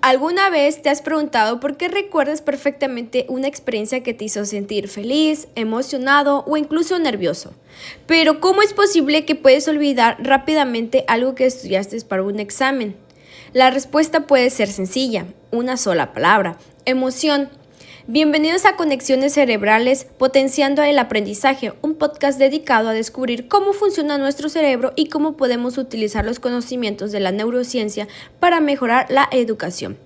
¿Alguna vez te has preguntado por qué recuerdas perfectamente una experiencia que te hizo sentir feliz, emocionado o incluso nervioso? Pero ¿cómo es posible que puedes olvidar rápidamente algo que estudiaste para un examen? La respuesta puede ser sencilla, una sola palabra: emoción. Bienvenidos a Conexiones Cerebrales, Potenciando el Aprendizaje, un podcast dedicado a descubrir cómo funciona nuestro cerebro y cómo podemos utilizar los conocimientos de la neurociencia para mejorar la educación.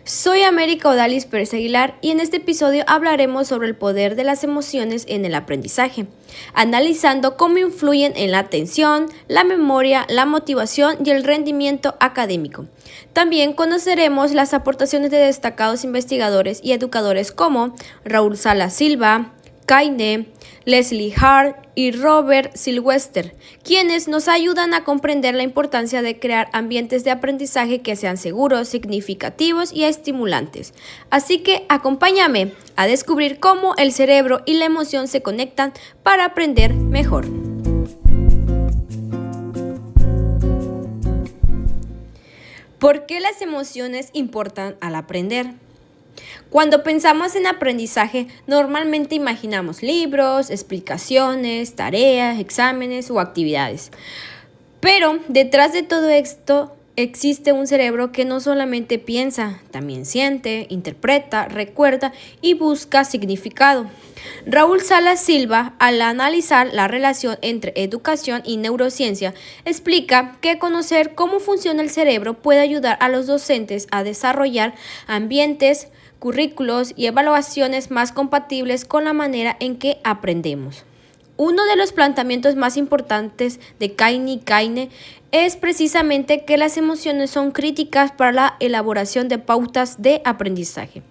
Soy América Odalis Pérez Aguilar y en este episodio hablaremos sobre el poder de las emociones en el aprendizaje, analizando cómo influyen en la atención, la memoria, la motivación y el rendimiento académico. También conoceremos las aportaciones de destacados investigadores y educadores como Raúl Salas Silva, Kayne, Leslie Hart y Robert Silvester, quienes nos ayudan a comprender la importancia de crear ambientes de aprendizaje que sean seguros, significativos y estimulantes. Así que acompáñame a descubrir cómo el cerebro y la emoción se conectan para aprender mejor. ¿Por qué las emociones importan al aprender? Cuando pensamos en aprendizaje, normalmente imaginamos libros, explicaciones, tareas, exámenes o actividades. Pero detrás de todo esto existe un cerebro que no solamente piensa, también siente, interpreta, recuerda y busca significado. Raúl Salas Silva, al analizar la relación entre educación y neurociencia, explica que conocer cómo funciona el cerebro puede ayudar a los docentes a desarrollar ambientes, currículos y evaluaciones más compatibles con la manera en que aprendemos. Uno de los planteamientos más importantes de Kayne es precisamente que las emociones son críticas para la elaboración de pautas de aprendizaje.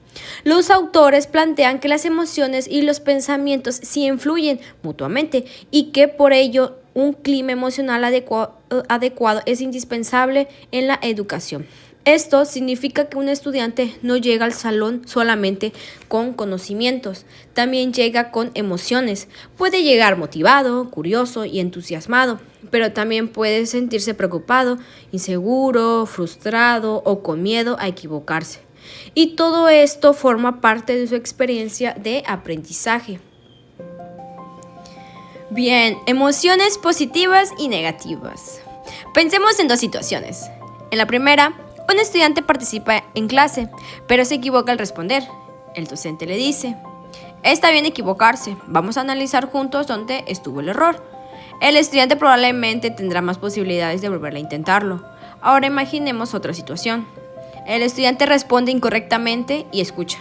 Los autores plantean que las emociones y los pensamientos sí influyen mutuamente y que por ello un clima emocional adecuado es indispensable en la educación. Esto significa que un estudiante no llega al salón solamente con conocimientos, también llega con emociones. Puede llegar motivado, curioso y entusiasmado, pero también puede sentirse preocupado, inseguro, frustrado o con miedo a equivocarse. Y todo esto forma parte de su experiencia de aprendizaje. Bien, emociones positivas y negativas. Pensemos en dos situaciones. En la primera, un estudiante participa en clase, pero se equivoca al responder. El docente le dice: está bien equivocarse, vamos a analizar juntos dónde estuvo el error. El estudiante probablemente tendrá más posibilidades de volver a intentarlo. Ahora imaginemos otra situación. El estudiante responde incorrectamente y escucha: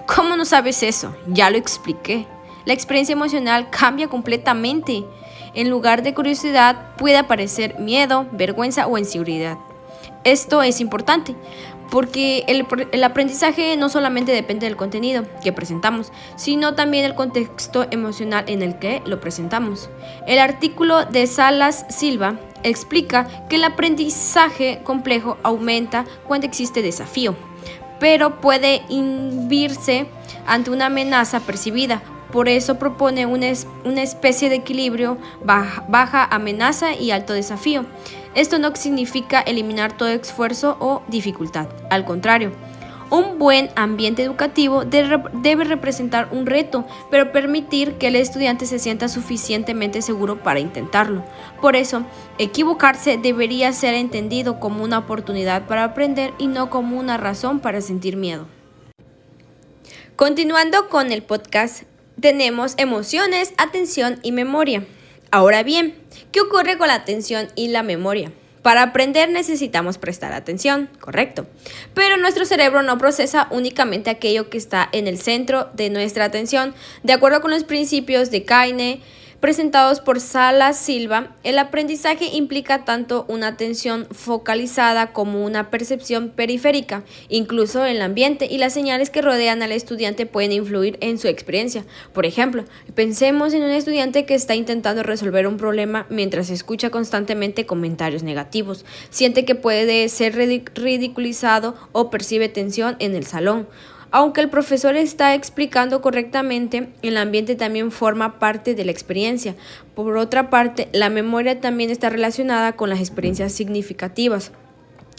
¿cómo no sabes eso? Ya lo expliqué. La experiencia emocional cambia completamente. En lugar de curiosidad puede aparecer miedo, vergüenza o inseguridad. Esto es importante porque el aprendizaje no solamente depende del contenido que presentamos, sino también del contexto emocional en el que lo presentamos. El artículo de Salas Silva explica que el aprendizaje complejo aumenta cuando existe desafío, pero puede inhibirse ante una amenaza percibida. Por eso propone una especie de equilibrio, baja amenaza y alto desafío. Esto no significa eliminar todo esfuerzo o dificultad. Al contrario, un buen ambiente educativo debe representar un reto, pero permitir que el estudiante se sienta suficientemente seguro para intentarlo. Por eso, equivocarse debería ser entendido como una oportunidad para aprender y no como una razón para sentir miedo. Continuando con el podcast, tenemos emociones, atención y memoria. Ahora bien, ¿qué ocurre con la atención y la memoria? Para aprender necesitamos prestar atención, correcto. Pero nuestro cerebro no procesa únicamente aquello que está en el centro de nuestra atención. De acuerdo con los principios de Kayne, presentados por Salas Silva, el aprendizaje implica tanto una atención focalizada como una percepción periférica. Incluso el ambiente y las señales que rodean al estudiante pueden influir en su experiencia. Por ejemplo, pensemos en un estudiante que está intentando resolver un problema mientras escucha constantemente comentarios negativos, siente que puede ser ridiculizado o percibe tensión en el salón. Aunque el profesor está explicando correctamente, el ambiente también forma parte de la experiencia. Por otra parte, la memoria también está relacionada con las experiencias significativas.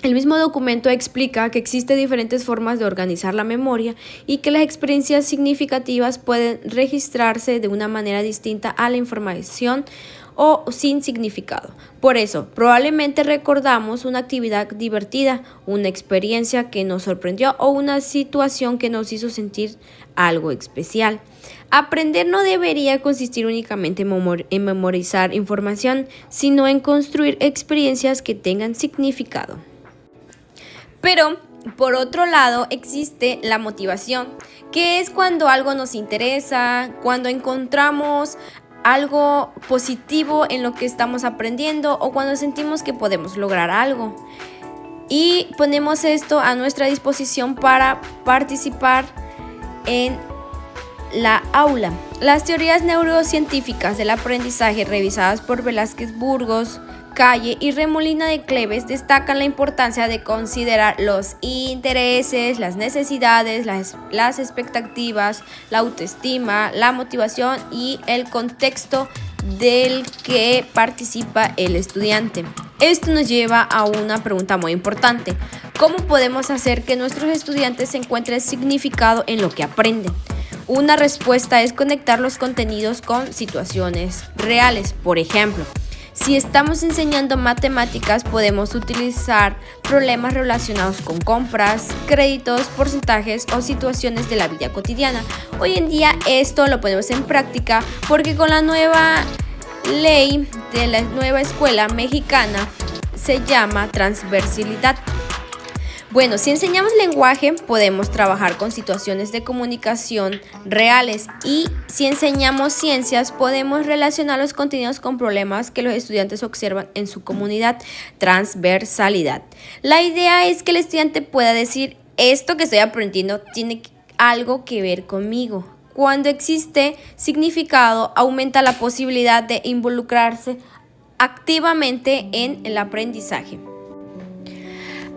El mismo documento explica que existen diferentes formas de organizar la memoria y que las experiencias significativas pueden registrarse de una manera distinta a la información o sin significado. Por eso, probablemente recordamos una actividad divertida, una experiencia que nos sorprendió o una situación que nos hizo sentir algo especial. Aprender no debería consistir únicamente en memorizar información, sino en construir experiencias que tengan significado. Pero, por otro lado, existe la motivación, que es cuando algo nos interesa, cuando encontramos algo positivo en lo que estamos aprendiendo o cuando sentimos que podemos lograr algo. Y ponemos esto a nuestra disposición para participar en la aula. Las teorías neurocientíficas del aprendizaje revisadas por Velázquez Burgos, Calle y Remolina de Cleves destacan la importancia de considerar los intereses, las necesidades, las expectativas, la autoestima, la motivación y el contexto del que participa el estudiante. Esto nos lleva a una pregunta muy importante: ¿cómo podemos hacer que nuestros estudiantes encuentren significado en lo que aprenden? Una respuesta es conectar los contenidos con situaciones reales. Por ejemplo, si estamos enseñando matemáticas, podemos utilizar problemas relacionados con compras, créditos, porcentajes o situaciones de la vida cotidiana. Hoy en día esto lo ponemos en práctica porque con la nueva ley de la nueva escuela mexicana se llama transversalidad. Bueno, si enseñamos lenguaje, podemos trabajar con situaciones de comunicación reales, y si enseñamos ciencias, podemos relacionar los contenidos con problemas que los estudiantes observan en su comunidad. Transversalidad. La idea es que el estudiante pueda decir: esto que estoy aprendiendo tiene algo que ver conmigo. Cuando existe significado, aumenta la posibilidad de involucrarse activamente en el aprendizaje.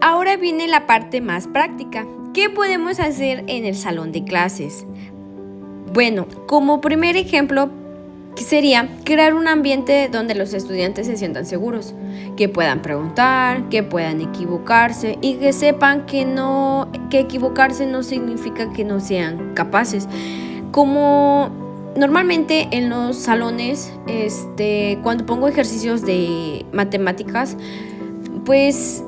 Ahora viene la parte más práctica. ¿Qué podemos hacer en el salón de clases? Bueno, como primer ejemplo sería crear un ambiente donde los estudiantes se sientan seguros, que puedan preguntar, que puedan equivocarse y que sepan que equivocarse no significa que no sean capaces. Como normalmente en los salones, cuando pongo ejercicios de matemáticas, pues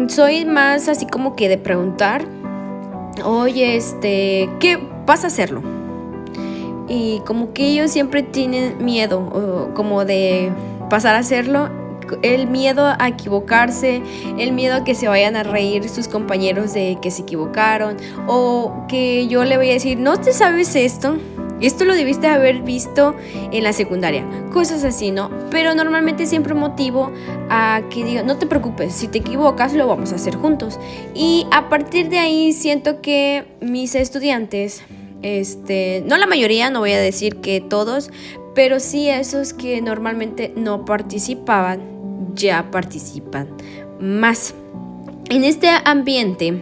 soy más así como que de preguntar: oye, ¿qué vas a hacerlo? Y como que ellos siempre tienen miedo, como de pasar a hacerlo, el miedo a equivocarse, el miedo a que se vayan a reír sus compañeros de que se equivocaron, o que yo le voy a decir: ¿no te sabes esto? Esto lo debiste haber visto en la secundaria. Cosas así, ¿no? Pero normalmente siempre motivo a que diga: no te preocupes, si te equivocas lo vamos a hacer juntos. Y a partir de ahí siento que mis estudiantes, no la mayoría, no voy a decir que todos, pero sí esos que normalmente no participaban, ya participan más. En este ambiente,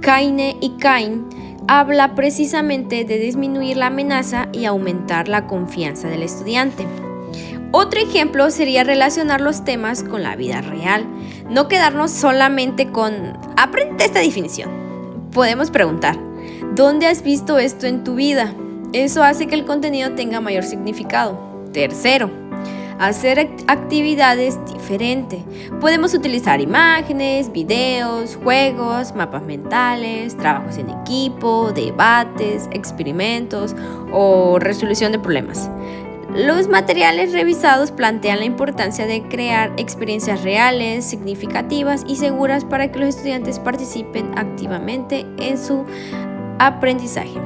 Kaine y Cain habla precisamente de disminuir la amenaza y aumentar la confianza del estudiante. Otro ejemplo sería relacionar los temas con la vida real, no quedarnos solamente con aprende esta definición. Podemos preguntar: ¿dónde has visto esto en tu vida? Eso hace que el contenido tenga mayor significado. Tercero, hacer actividades diferentes. Podemos utilizar imágenes, videos, juegos, mapas mentales, trabajos en equipo, debates, experimentos o resolución de problemas. Los materiales revisados plantean la importancia de crear experiencias reales, significativas y seguras para que los estudiantes participen activamente en su aprendizaje.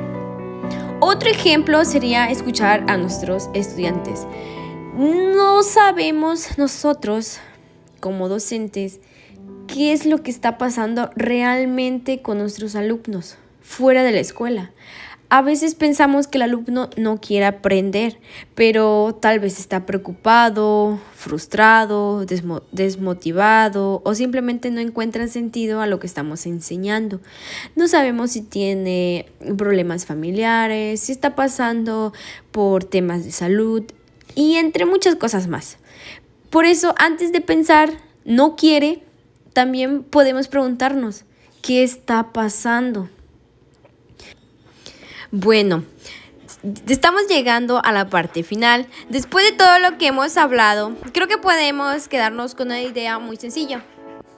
Otro ejemplo sería escuchar a nuestros estudiantes. No sabemos nosotros, como docentes, qué es lo que está pasando realmente con nuestros alumnos fuera de la escuela. A veces pensamos que el alumno no quiere aprender, pero tal vez está preocupado, frustrado, desmotivado o simplemente no encuentra sentido a lo que estamos enseñando. No sabemos si tiene problemas familiares, si está pasando por temas de salud y entre muchas cosas más. Por eso, antes de pensar no quiere, también podemos preguntarnos, ¿qué está pasando? Bueno, estamos llegando a la parte final. Después de todo lo que hemos hablado, creo que podemos quedarnos con una idea muy sencilla.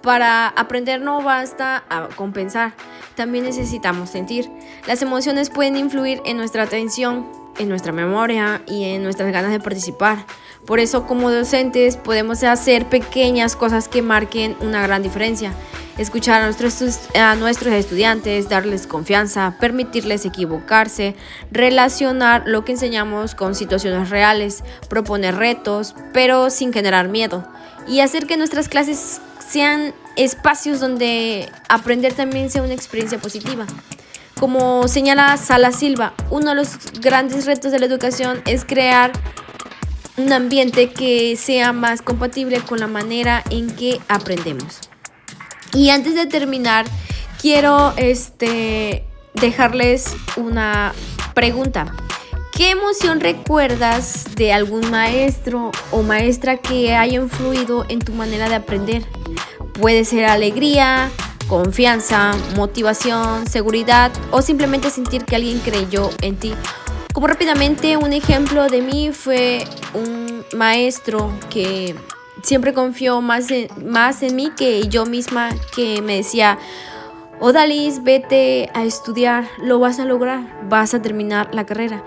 Para aprender no basta compensar, también necesitamos sentir. Las emociones pueden influir en nuestra atención, en nuestra memoria y en nuestras ganas de participar. Por eso, como docentes, podemos hacer pequeñas cosas que marquen una gran diferencia. Escuchar a nuestros estudiantes, darles confianza, permitirles equivocarse, relacionar lo que enseñamos con situaciones reales, proponer retos, pero sin generar miedo, y hacer que nuestras clases sean espacios donde aprender también sea una experiencia positiva. Como señala Sala Silva, uno de los grandes retos de la educación es crear un ambiente que sea más compatible con la manera en que aprendemos. Y antes de terminar, quiero dejarles una pregunta. ¿Qué emoción recuerdas de algún maestro o maestra que haya influido en tu manera de aprender? Puede ser alegría, confianza, motivación, seguridad o simplemente sentir que alguien creyó en ti. Como rápidamente, un ejemplo de mí fue un maestro que siempre confió más en mí que yo misma, que me decía: Odalis, vete a estudiar, lo vas a lograr, vas a terminar la carrera.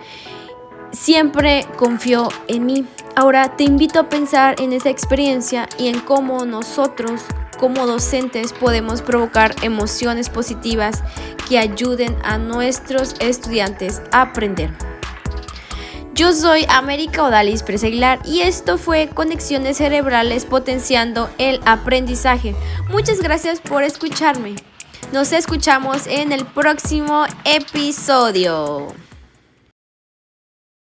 Siempre confió en mí. Ahora te invito a pensar en esa experiencia y en cómo nosotros, como docentes, podemos provocar emociones positivas que ayuden a nuestros estudiantes a aprender. Yo soy América Odalis Pérez Aguilar y esto fue Conexiones Cerebrales Potenciando el Aprendizaje. Muchas gracias por escucharme. Nos escuchamos en el próximo episodio.